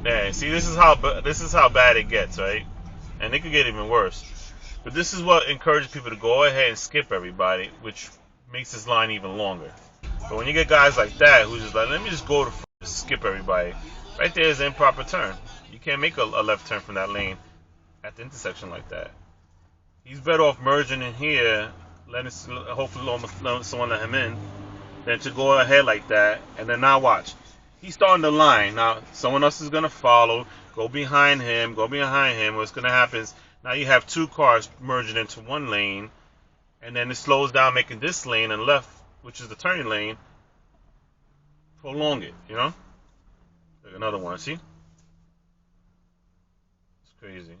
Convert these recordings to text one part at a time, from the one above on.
Yeah, see, this is how bad it gets, right? And it could get even worse. But this is what encourages people to go ahead and skip everybody, which makes this line even longer. But when you get guys like that who's just like, let me just go to skip everybody, right there is an improper turn. You can't make a left turn from that lane at the intersection like that. He's better off merging in here, hopefully someone let him in, than to go ahead like that and then now watch. He's starting the line. Now someone else is gonna follow, go behind him. What's gonna happen is now you have two cars merging into one lane, and then it slows down, making this lane and left, which is the turning lane, prolong it. You know, like another one. See, it's crazy.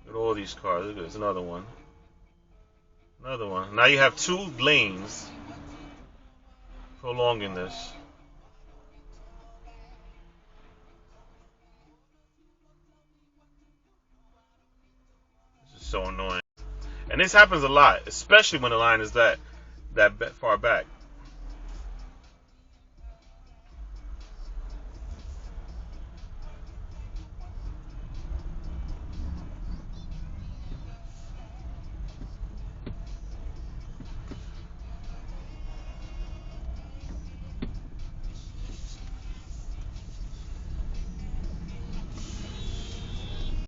Look at all these cars. Look at this, another one. Another one. Now you have two lanes prolonging this. This is so annoying. And this happens a lot, especially when the line is that far back.